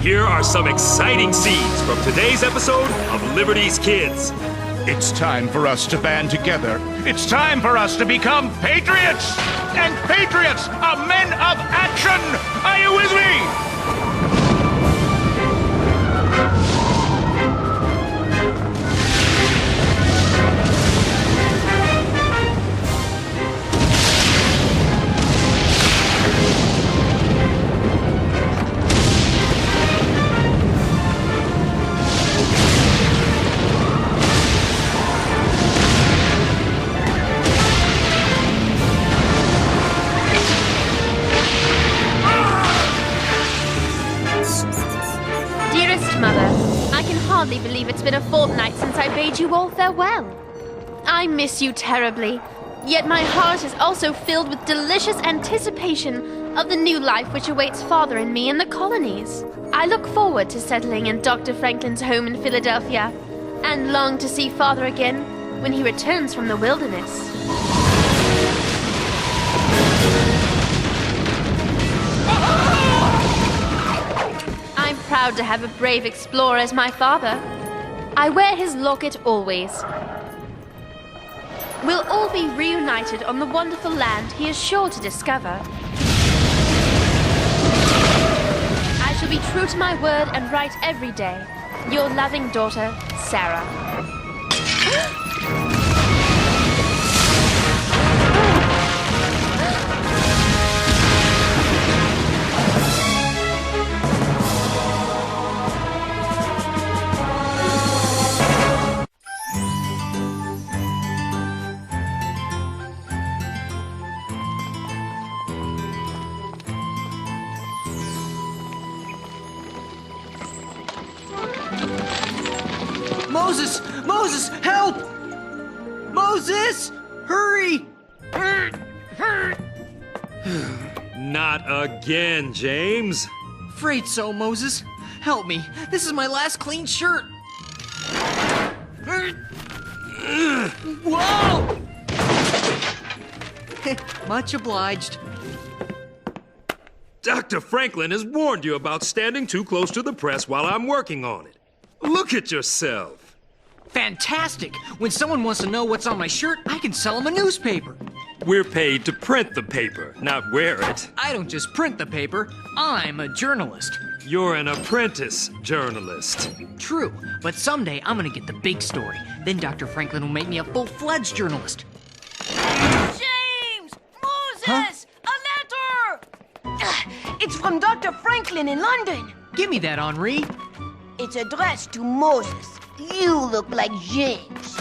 Here are some exciting scenes from today's episode of Liberty's Kids. It's time for us to band together. It's time for us to become patriots! And patriots are men of action! Are you with me? I hardly believe it's been a fortnight since I bade you all farewell. I miss you terribly, yet my heart is also filled with delicious anticipation of the new life which awaits Father and me in the colonies. I look forward to settling in Dr. Franklin's home in Philadelphia, and long to see Father again when he returns from the wilderness. I'm proud to have a brave explorer as my father. I wear his locket always. We'll all be reunited on the wonderful land he is sure to discover. I shall be true to my word and write every day. Your loving daughter, Sarah. Moses! Moses, help! Moses! Hurry! Not again, James. Afraid so, Moses. Help me. This is my last clean shirt. Whoa! Much obliged. Dr. Franklin has warned you about standing too close to the press while I'm working on it. Look at yourself. Fantastic! When someone wants to know what's on my shirt, I can sell them a newspaper. We're paid to print the paper, not wear it. I don't just print the paper, I'm a journalist. You're an apprentice journalist. True, but someday I'm gonna get the big story. Then Dr. Franklin will make me a full-fledged journalist. James! Moses! A letter! It's from Dr. Franklin in London. Give me that, Henri. It's addressed to Moses. You look like James.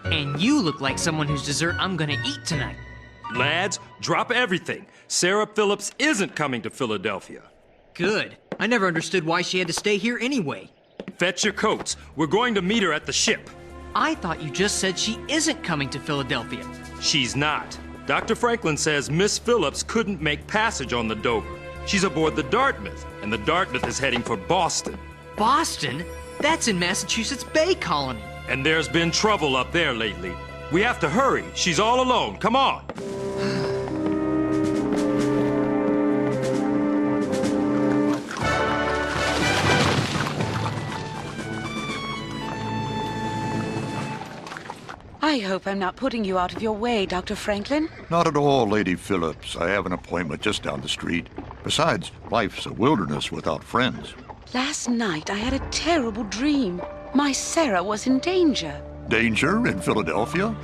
And you look like someone whose dessert I'm gonna eat tonight. Lads, drop everything. Sarah Phillips isn't coming to Philadelphia. Good. I never understood why she had to stay here anyway. Fetch your coats. We're going to meet her at the ship. I thought you just said she isn't coming to Philadelphia. She's not. Dr. Franklin says Miss Phillips couldn't make passage on the Dover. She's aboard the Dartmouth, and the Dartmouth is heading for Boston. Boston? That's in Massachusetts Bay Colony. And there's been trouble up there lately. We have to hurry. She's all alone. Come on. I hope I'm not putting you out of your way, Dr. Franklin. Not at all, Lady Phillips. I have an appointment just down the street. Besides, life's a wilderness without friends. Last night I had a terrible dream. My Sarah was in danger. Danger in Philadelphia?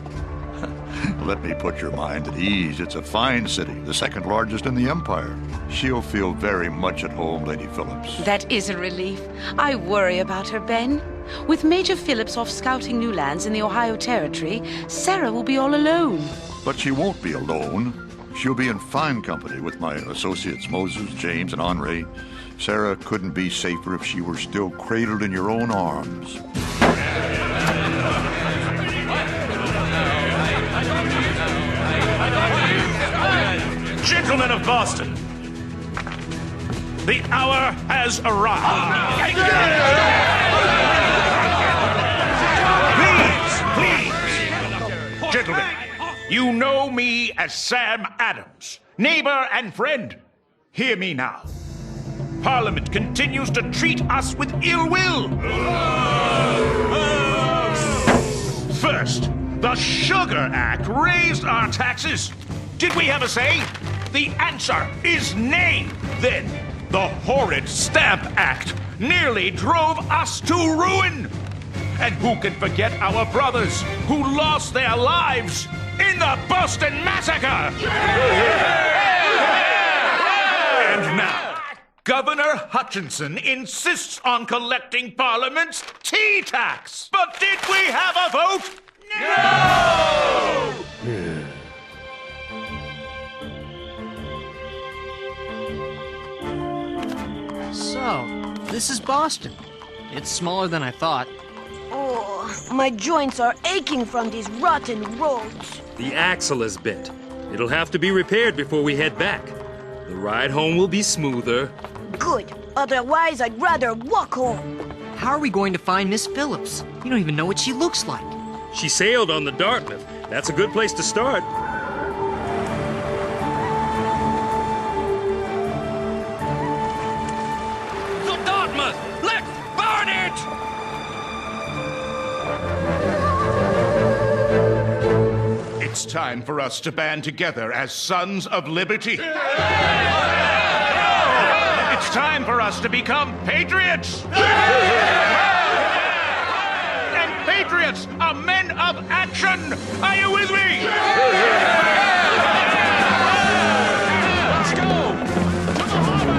Let me put your mind at ease. It's a fine city, the second largest in the empire. She'll feel very much at home, Lady Phillips. That is a relief. I worry about her, Ben. With Major Phillips off scouting new lands in the Ohio Territory, Sarah will be all alone. But she won't be alone. She'll be in fine company with my associates Moses, James, and Henri. Sarah couldn't be safer if she were still cradled in your own arms. Gentlemen of Boston, the hour has arrived. Please. Gentlemen, you know me as Sam Adams, neighbor and friend. Hear me now. Parliament continues to treat us with ill will. First, the Sugar Act raised our taxes. Did we have a say? The answer is nay. Then, the horrid Stamp Act nearly drove us to ruin. And who can forget our brothers who lost their lives in the Boston Massacre? And now, Governor Hutchinson insists on collecting Parliament's tea tax. But did we have a vote? No! So, this is Boston. It's smaller than I thought. Oh, my joints are aching from these rotten roads. The axle is bent. It'll have to be repaired before we head back. The ride home will be smoother. Good. Otherwise, I'd rather walk home. How are we going to find Miss Phillips? You don't even know what she looks like. She sailed on the Dartmouth. That's a good place to start. The Dartmouth! Let's burn it! It's time for us to band together as Sons of Liberty. It's time for us to become patriots. And patriots are men of action. Are you with me? Let's go to the harbor.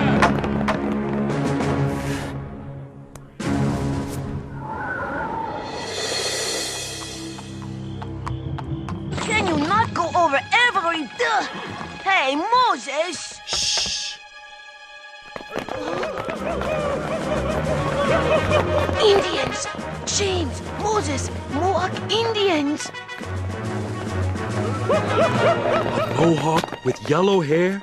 Can you not go over every... Hey, Moses! Shh! Indians! James, Moses, Mohawk Indians! A mohawk with yellow hair?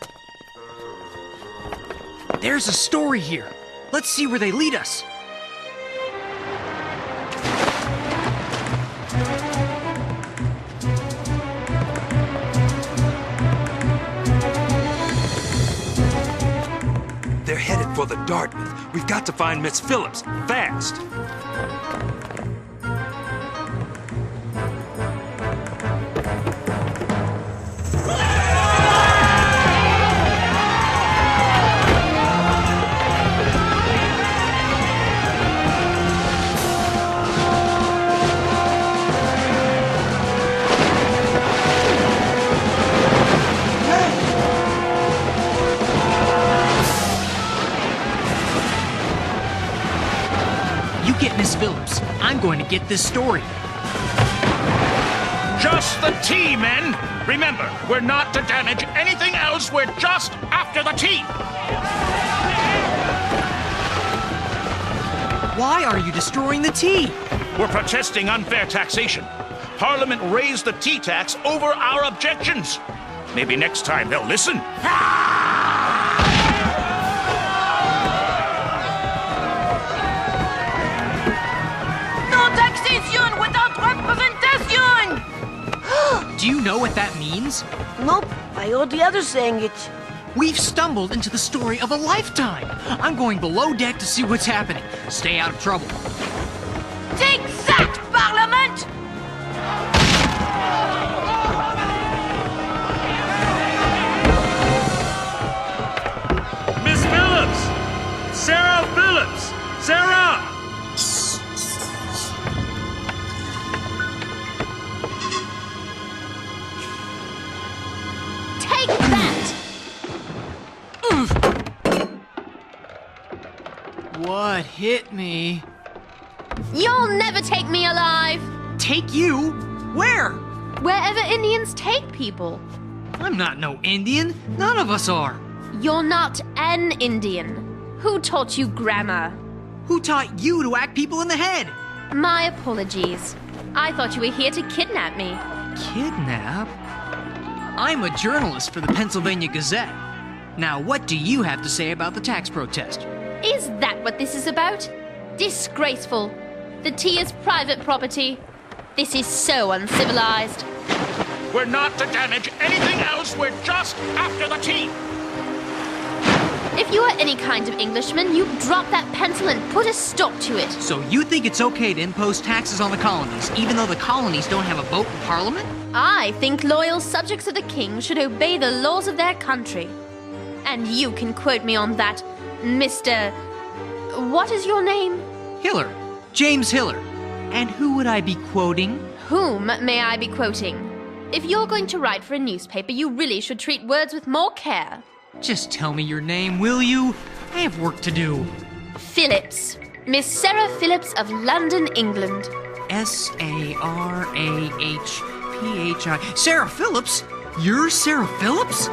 There's a story here. Let's see where they lead us. They're headed for the Dartmouth. We've got to find Miss Phillips, fast. You get Miss Phillips. I'm going to get this story. Just the tea, men. Remember, we're not to damage anything else. We're just after the tea. Why are you destroying the tea? We're protesting unfair taxation. Parliament raised the tea tax over our objections. Maybe next time they'll listen. No taxation without representation! Do you know what that means? Nope, I heard the others saying it. We've stumbled into the story of a lifetime. I'm going below deck to see what's happening. Stay out of trouble. Take that, Parliament! Miss Phillips! Sarah Phillips! Sarah! Take that! What hit me? You'll never take me alive! Take you? Where? Wherever Indians take people. I'm not no Indian. None of us are. You're not an Indian. Who taught you grammar? Who taught you to whack people in the head? My apologies. I thought you were here to kidnap me. Kidnap? I'm a journalist for the Pennsylvania Gazette. Now, what do you have to say about the tax protest? Is that what this is about? Disgraceful. The tea is private property. This is so uncivilized. We're not to damage anything else. We're just after the tea. If you are any kind of Englishman, you drop that pencil and put a stop to it. So you think it's okay to impose taxes on the colonies, even though the colonies don't have a vote in Parliament? I think loyal subjects of the king should obey the laws of their country. And you can quote me on that, Mr. What is your name? Hiller. James Hiller. And who would I be quoting? Whom may I be quoting? If you're going to write for a newspaper, you really should treat words with more care. Just tell me your name, will you? I have work to do. Phillips. Miss Sarah Phillips of London, England. Sarahphillips? Sarah Phillips? You're Sarah Phillips?